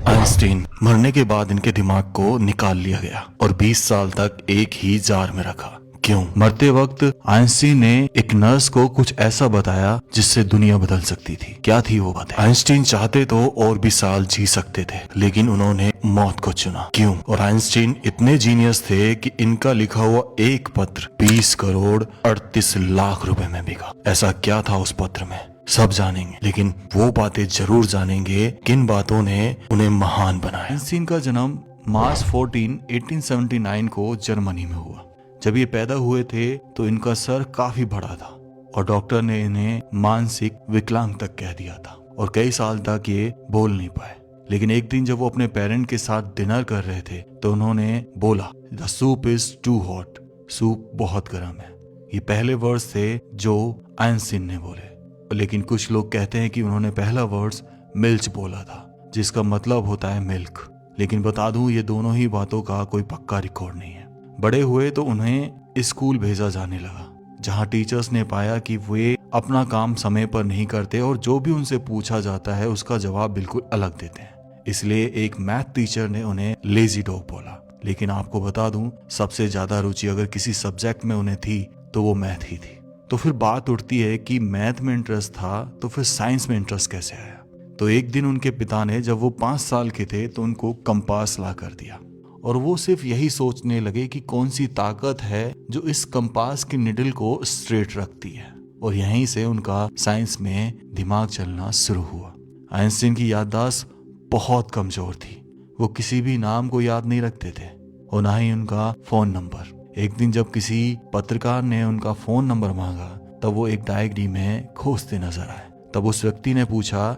Einstein मरने के बाद इनके दिमाग को निकाल लिया गया और 20 साल तक एक ही जार में रखा। क्यों? मरते वक्त आइंस्टीन ने एक नर्स को कुछ ऐसा बताया जिससे दुनिया बदल सकती थी। क्या थी वो बात? आइंस्टीन चाहते तो और भी साल जी सकते थे, लेकिन उन्होंने मौत को चुना। क्यों? और आइंस्टीन इतने जीनियस थे कि इनका लिखा हुआ एक पत्र 20 करोड़ 38 लाख रुपए में बिका। ऐसा क्या था उस पत्र में? सब जानेंगे, लेकिन वो बातें जरूर जानेंगे किन बातों ने उन्हें महान बनाया। आइंस्टीन का जन्म मार्च 14, 1879 को जर्मनी में हुआ। जब ये पैदा हुए थे तो इनका सर काफी बड़ा था और डॉक्टर ने इन्हें मानसिक विकलांग तक कह दिया था और कई साल तक ये बोल नहीं पाए। लेकिन एक दिन जब वो अपने पेरेंट के साथ डिनर कर रहे थे तो उन्होंने बोला, the soup is too hot, soup बहुत गर्म है। ये पहले वर्ड्स थे जो आइंस्टीन ने बोले, लेकिन कुछ लोग कहते हैं कि उन्होंने पहला वर्ड्स मिल्च बोला था, जिसका मतलब होता है मिल्क। लेकिन बता दूं, ये दोनों ही बातों का कोई पक्का रिकॉर्ड नहीं है। बड़े हुए तो उन्हें स्कूल भेजा जाने लगा, जहां टीचर्स ने पाया कि वे अपना काम समय पर नहीं करते और जो भी उनसे पूछा जाता है उसका जवाब बिल्कुल अलग देते हैं। इसलिए एक मैथ टीचर ने उन्हें लेजी डॉग बोला। लेकिन आपको बता दूं, सबसे ज्यादा रुचि अगर किसी सब्जेक्ट में उन्हें थी तो वो मैथ ही थी। तो फिर बात उठती है कि मैथ में इंटरेस्ट था तो फिर साइंस में इंटरेस्ट कैसे आया? तो एक दिन उनके पिता ने, जब वो 5 साल के थे, तो उनको कंपास ला कर दिया और वो सिर्फ यही सोचने लगे कि कौन सी ताकत है जो इस कंपास की निडल को स्ट्रेट रखती है। और यहीं से उनका साइंस में दिमाग चलना शुरू हुआ। आइंस्टीन की याददाश्त बहुत कमजोर थी। वो किसी भी नाम को याद नहीं रखते थे और ना ही उनका फोन नंबर। एक दिन जब किसी पत्रकार ने उनका फोन नंबर मांगा तब वो एक डायरी में खोजते नजर आए। तब उस व्यक्ति ने पूछा,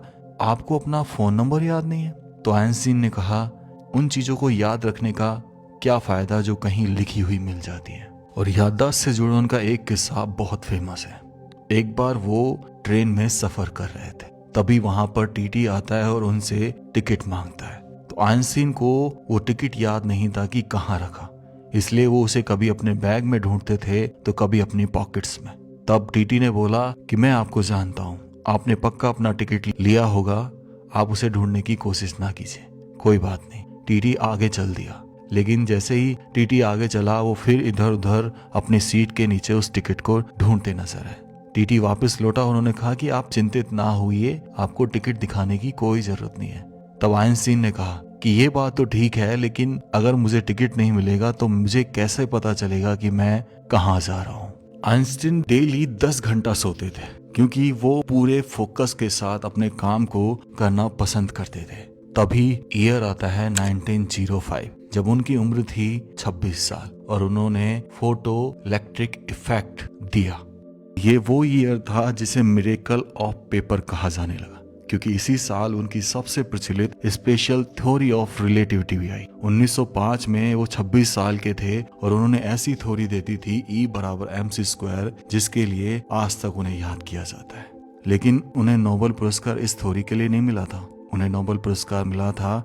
आपको अपना फोन नंबर याद नहीं है? तो आइंस्टीन ने कहा, उन चीजों को याद रखने का क्या फायदा जो कहीं लिखी हुई मिल जाती है। और याददाश्त से जुड़ा उनका एक किस्सा बहुत फेमस है। एक बार वो ट्रेन में सफर कर रहे थे, तभी वहां पर टीटी आता है और उनसे टिकट मांगता है। तो आइंस्टीन को वो टिकट याद नहीं था कि कहाँ रखा, इसलिए वो उसे कभी अपने बैग में ढूंढते थे तो कभी अपनी पॉकेट्स में। तब टीटी ने बोला कि मैं आपको जानता हूँ, आपने पक्का अपना टिकट लिया होगा, आप उसे ढूंढने की कोशिश ना कीजिए। कोई बात नहीं। टीटी आगे चल दिया, लेकिन जैसे ही टीटी आगे चला वो फिर इधर उधर अपनी सीट के नीचे उस टिकट को ढूंढते नजर आए। टीटी वापस लौटा, उन्होंने कहा कि आप चिंतित ना होइए, आपको टिकट दिखाने की कोई जरूरत नहीं है। तब आइंस्टीन ने कहा कि ये बात तो ठीक है, लेकिन अगर मुझे टिकट नहीं मिलेगा तो मुझे कैसे पता चलेगा कि मैं कहाँ जा रहा हूँ? आइंस्टीन डेली 10 घंटा सोते थे क्योंकि वो पूरे फोकस के साथ अपने काम को करना पसंद करते थे। तभी ईयर आता है 1905, जब उनकी उम्र थी 26 साल और उन्होंने फोटो इलेक्ट्रिक इफेक्ट दिया। ये वो ईयर था जिसे मिरेकल ऑफ पेपर कहा जाने लगा, क्योंकि इसी साल उनकी सबसे प्रचलित स्पेशल थ्योरी ऑफ रिलेटिविटी भी आई। 1905 में वो 26 साल के थे और उन्होंने ऐसी थ्योरी दे दी थी E = mc², जिसके लिए आज तक उन्हें याद किया जाता है। लेकिन उन्हें नोबेल पुरस्कार इस थ्योरी के लिए नहीं मिला था, उन्हें नोबेल पुरस्कार मिला था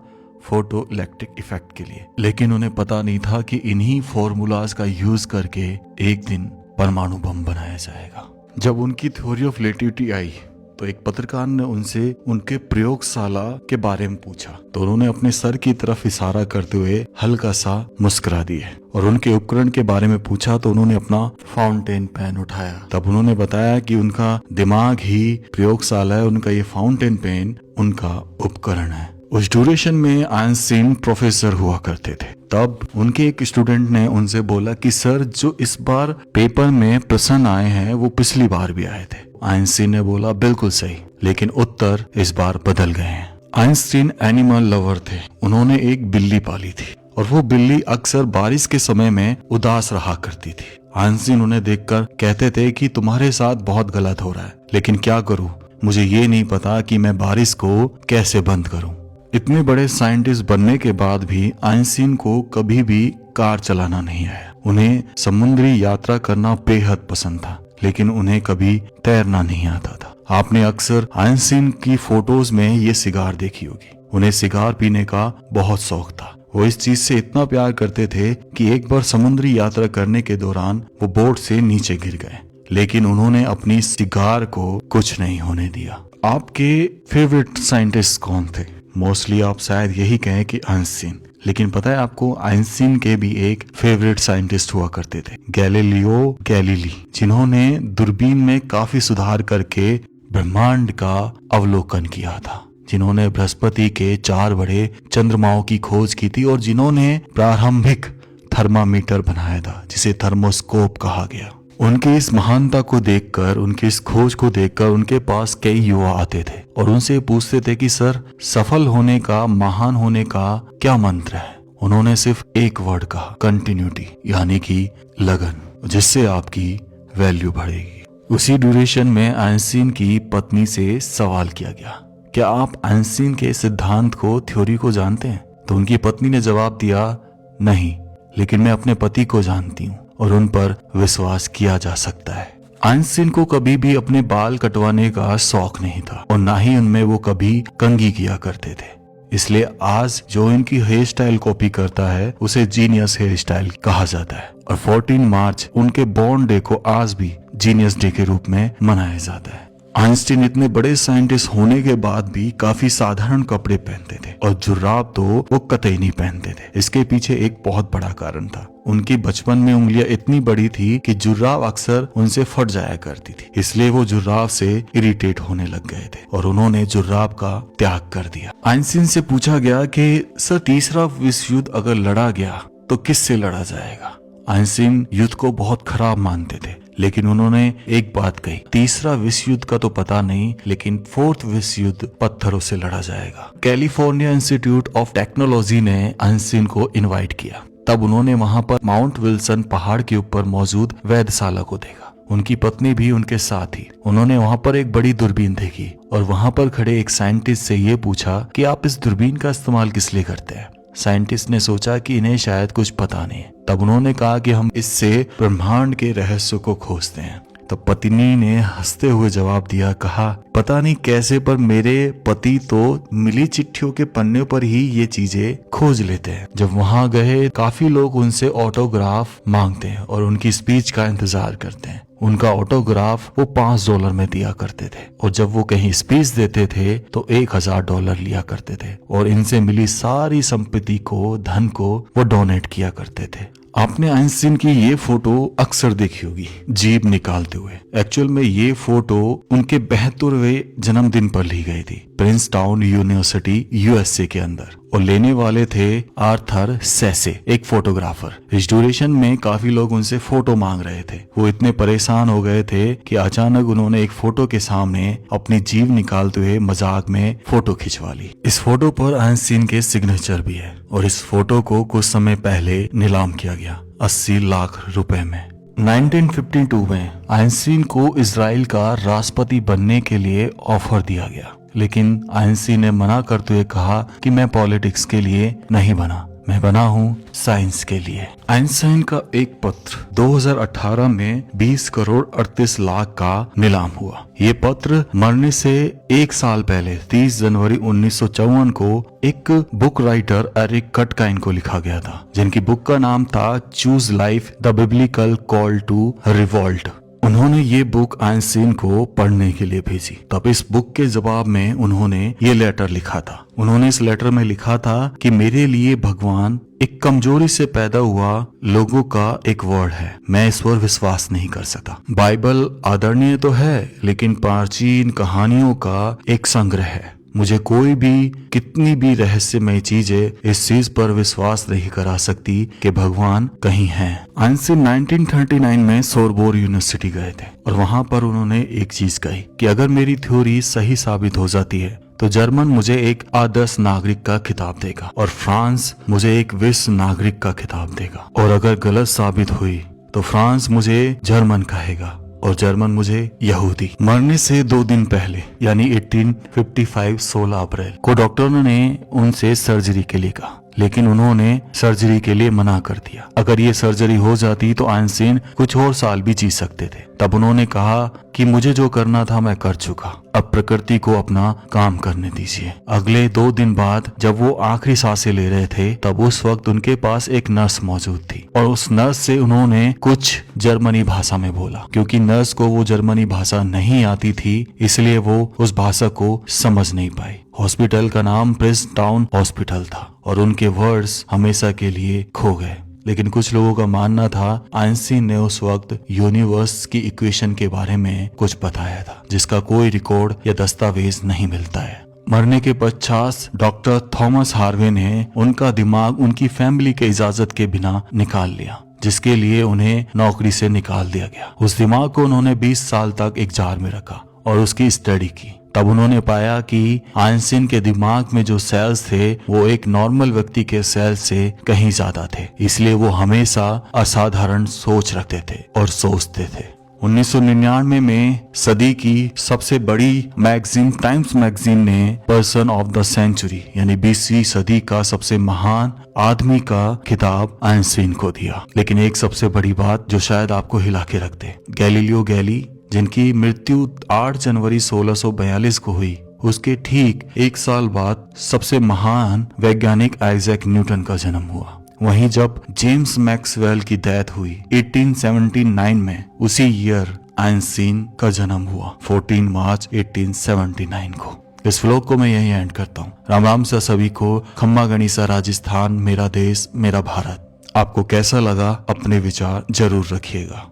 फोटो इलेक्ट्रिक इफेक्ट के लिए। लेकिन उन्हें पता नहीं था कि इन्हीं फॉर्मूलाज का यूज करके एक दिन परमाणु बम बनाया जाएगा। जब उनकी थ्योरी ऑफ रिलेटिविटी आई तो एक पत्रकार ने उनसे उनके प्रयोगशाला के बारे में पूछा, तो उन्होंने अपने सर की तरफ इशारा करते हुए हल्का सा मुस्कुरा दिए और उनके उपकरण के बारे में पूछा तो उन्होंने अपना फाउंटेन पेन उठाया। तब उन्होंने बताया कि उनका दिमाग ही प्रयोगशाला है, उनका ये फाउंटेन पेन उनका उपकरण है। उस ड्यूरेशन में आइंस्टीन प्रोफेसर हुआ करते थे। तब उनके एक स्टूडेंट ने उनसे बोला कि सर, जो इस बार पेपर में प्रश्न आए हैं वो पिछली बार भी आए थे। आइंस्टीन ने बोला, बिल्कुल सही, लेकिन उत्तर इस बार बदल गए हैं। आइंस्टीन एनिमल लवर थे। उन्होंने एक बिल्ली पाली थी और वो बिल्ली अक्सर बारिश के समय में उदास रहा करती थी। आइंस्टीन उन्हें देखकर कहते थे कि तुम्हारे साथ बहुत गलत हो रहा है, लेकिन क्या करूं, मुझे ये नहीं पता कि मैं बारिश को कैसे बंद करूं। इतने बड़े साइंटिस्ट बनने के बाद भी आइंस्टीन को कभी भी कार चलाना नहीं आया। उन्हें समुद्री यात्रा करना बेहद पसंद था, लेकिन उन्हें कभी तैरना नहीं आता था। आपने अक्सर आइंस्टीन की फोटोज में ये सिगार देखी होगी। उन्हें सिगार पीने का बहुत शौक था। वो इस चीज से इतना प्यार करते थे कि एक बार समुद्री यात्रा करने के दौरान वो बोट से नीचे गिर गए, लेकिन उन्होंने अपनी सिगार को कुछ नहीं होने दिया। आपके फेवरेट साइंटिस्ट कौन थे? मोस्टली आप शायद यही कहें कि आइंस्टीन, लेकिन पता है आपको आइंस्टीन के भी एक फेवरेट साइंटिस्ट हुआ करते थे, गैलीलियो गैलीली, जिन्होंने दूरबीन में काफी सुधार करके ब्रह्मांड का अवलोकन किया था, जिन्होंने बृहस्पति के 4 बड़े चंद्रमाओं की खोज की थी और जिन्होंने प्रारंभिक थर्मामीटर बनाया था जिसे थर्मोस्कोप कहा गया। उनकी इस महानता को देखकर, उनकी इस खोज को देखकर उनके पास कई युवा आते थे और उनसे पूछते थे कि सर, सफल होने का, महान होने का क्या मंत्र है? उन्होंने सिर्फ एक वर्ड कहा, कंटिन्यूटी, यानी कि लगन, जिससे आपकी वैल्यू बढ़ेगी। उसी ड्यूरेशन में आइंस्टीन की पत्नी से सवाल किया गया, क्या आप आइंस्टीन के सिद्धांत को, थ्योरी को जानते हैं? तो उनकी पत्नी ने जवाब दिया, नहीं, लेकिन मैं अपने पति को जानती हूँ और उन पर विश्वास किया जा सकता है। आइंस्टीन को कभी भी अपने बाल कटवाने का शौक नहीं था और ना ही उनमें वो कभी कंघी किया करते थे, इसलिए आज जो इनकी हेयर स्टाइल कॉपी करता है उसे जीनियस हेयर स्टाइल कहा जाता है। और 14 मार्च उनके बॉर्न डे को आज भी जीनियस डे के रूप में मनाया जाता है। आइंस्टीन इतने बड़े साइंटिस्ट होने के बाद भी काफी साधारण कपड़े पहनते थे और जुर्राब तो वो कतई नहीं पहनते थे। इसके पीछे एक बहुत बड़ा कारण था, उनकी बचपन में उंगलियां इतनी बड़ी थी कि जुर्राब अक्सर उनसे फट जाया करती थी, इसलिए वो जुर्राब से इरिटेट होने लग गए थे और उन्होंने जुर्राब का त्याग कर दिया। आइंस्टीन से पूछा गया कि सर, तीसरा विश्व युद्ध अगर लड़ा गया तो किससे लड़ा जाएगा? आइंस्टीन युद्ध को बहुत खराब मानते थे, लेकिन उन्होंने एक बात कही, तीसरा विश्व युद्ध का तो पता नहीं, लेकिन 4th विश्व युद्ध पत्थरों से लड़ा जाएगा। कैलिफोर्निया इंस्टीट्यूट ऑफ टेक्नोलॉजी ने आइंस्टीन को इनवाइट किया। तब उन्होंने वहां पर माउंट विल्सन पहाड़ के ऊपर मौजूद वेधशाला को देखा। उनकी पत्नी भी उनके साथ थी। उन्होंने वहां पर एक बड़ी दूरबीन देखी और वहां पर खड़े एक साइंटिस्ट से ये पूछा कि आप इस दूरबीन का इस्तेमाल किस लिए करते हैं? साइंटिस्ट ने सोचा कि इन्हें शायद कुछ पता नहीं है। तब उन्होंने कहा कि हम इससे ब्रह्मांड के रहस्य को खोजते हैं। तब पत्नी ने हंसते हुए जवाब दिया, कहा, पता नहीं कैसे पर मेरे पति तो मिली चिट्ठियों के पन्ने पर ही ये चीजें खोज लेते हैं। जब वहां गए, काफी लोग उनसे ऑटोग्राफ मांगते हैं और उनकी स्पीच का इंतजार करते हैं। उनका ऑटोग्राफ वो $5 में दिया करते थे और जब वो कहीं स्पीच देते थे तो $1000 लिया करते थे और इनसे मिली सारी संपत्ति को, धन को वो डोनेट किया करते थे। आपने आइंस्टीन की ये फोटो अक्सर देखी होगी जीभ निकालते हुए। एक्चुअल में ये फोटो उनके 72वें जन्मदिन पर ली गई थी, प्रिंसटाउन यूनिवर्सिटी यूएसए के अंदर, और लेने वाले थे आर्थर सेसे, एक फोटोग्राफर। इस ड्यूरेशन में काफी लोग उनसे फोटो मांग रहे थे। वो इतने परेशान हो गए थे कि अचानक उन्होंने एक फोटो के सामने अपनी जीभ निकालते हुए मजाक में फोटो खिंचवा ली। इस फोटो पर आइंस्टीन के सिग्नेचर भी है और इस फोटो को कुछ समय पहले नीलाम किया गया 80 लाख रुपए में। 1952 में आइंस्टीन को इजराइल का राष्ट्रपति बनने के लिए ऑफर दिया गया, लेकिन आइंस्टीन ने मना करते हुए कहा कि मैं पॉलिटिक्स के लिए नहीं बना, मैं बना हूँ साइंस के लिए। आइंस्टाइन का एक पत्र 2018 में 20 करोड़ 38 लाख का नीलाम हुआ। ये पत्र मरने से 1 साल पहले 30 जनवरी 1954 को एक बुक राइटर एरिक कटकाइन को लिखा गया था, जिनकी बुक का नाम था choose life, the biblical call to revolt. उन्होंने ये बुक आइंस्टीन को पढ़ने के लिए भेजी। तब इस बुक के जवाब में उन्होंने ये लेटर लिखा था। उन्होंने इस लेटर में लिखा था कि मेरे लिए भगवान एक कमजोरी से पैदा हुआ लोगों का एक वर्ड है, मैं इस पर विश्वास नहीं कर सकता। बाइबल आदरणीय तो है, लेकिन प्राचीन कहानियों का एक संग्रह है। मुझे कोई भी कितनी भी रहस्यमय चीजें इस चीज पर विश्वास नहीं करा सकती कि भगवान कहीं है। आइंस्टीन 1939 में सोरबोर यूनिवर्सिटी गए थे और वहां पर उन्होंने एक चीज कही कि अगर मेरी थ्योरी सही साबित हो जाती है तो जर्मन मुझे एक आदर्श नागरिक का खिताब देगा और फ्रांस मुझे एक विश्व नागरिक का खिताब देगा, और अगर गलत साबित हुई तो फ्रांस मुझे जर्मन कहेगा और जर्मन मुझे यहूदी। मरने से 2 दिन पहले यानी 1855 16 अप्रैल को डॉक्टरों ने उनसे सर्जरी के लिए कहा, लेकिन उन्होंने सर्जरी के लिए मना कर दिया। अगर ये सर्जरी हो जाती तो आइंस्टीन कुछ और साल भी जी सकते थे। तब उन्होंने कहा कि मुझे जो करना था मैं कर चुका, अब प्रकृति को अपना काम करने दीजिए। अगले 2 दिन बाद जब वो आखिरी सांसें ले रहे थे तब उस वक्त उनके पास एक नर्स मौजूद थी और उस नर्स से उन्होंने कुछ जर्मनी भाषा में बोला। क्योंकि नर्स को वो जर्मनी भाषा नहीं आती थी इसलिए वो उस भाषा को समझ नहीं पाई। हॉस्पिटल का नाम प्रिंस टाउन हॉस्पिटल था और उनके वर्ड्स हमेशा के लिए खो गए। लेकिन कुछ लोगों का मानना था आइंस्टीन ने उस वक्त यूनिवर्स की इक्वेशन के बारे में कुछ बताया था जिसका कोई रिकॉर्ड या दस्तावेज नहीं मिलता है। मरने के पश्चात डॉक्टर थॉमस हार्वे ने उनका दिमाग उनकी फैमिली के इजाजत के बिना निकाल लिया, जिसके लिए उन्हें नौकरी से निकाल दिया गया। उस दिमाग को उन्होंने 20 साल तक एक जार में रखा और उसकी स्टडी की। तब उन्होंने पाया कि आइंस्टीन के दिमाग में जो सेल्स थे वो एक नॉर्मल व्यक्ति के सेल से कहीं ज्यादा थे, इसलिए वो हमेशा असाधारण सोच रखते थे और सोचते थे। 1999 में सदी की सबसे बड़ी मैगजीन टाइम्स मैगजीन ने पर्सन ऑफ द सेंचुरी यानी 20वीं सदी का सबसे महान आदमी का खिताब आइंस्टीन को दिया। लेकिन एक सबसे बड़ी बात जो शायद आपको हिला के रख दे, गैलीलियो गैली जिनकी मृत्यु 8 जनवरी 1642 को हुई, उसके ठीक 1 साल बाद सबसे महान वैज्ञानिक आइजैक न्यूटन का जन्म हुआ। वहीं जब जेम्स मैक्सवेल की डेथ हुई 1879 में, उसी ईयर आइंस्टीन का जन्म हुआ 14 मार्च 1879 को। इस व्लॉग को मैं यहीं एंड करता हूँ। राम राम से सभी को। खम्मा गणिसा राजस्थान, मेरा देश मेरा भारत। आपको कैसा लगा अपने विचार जरूर रखिएगा।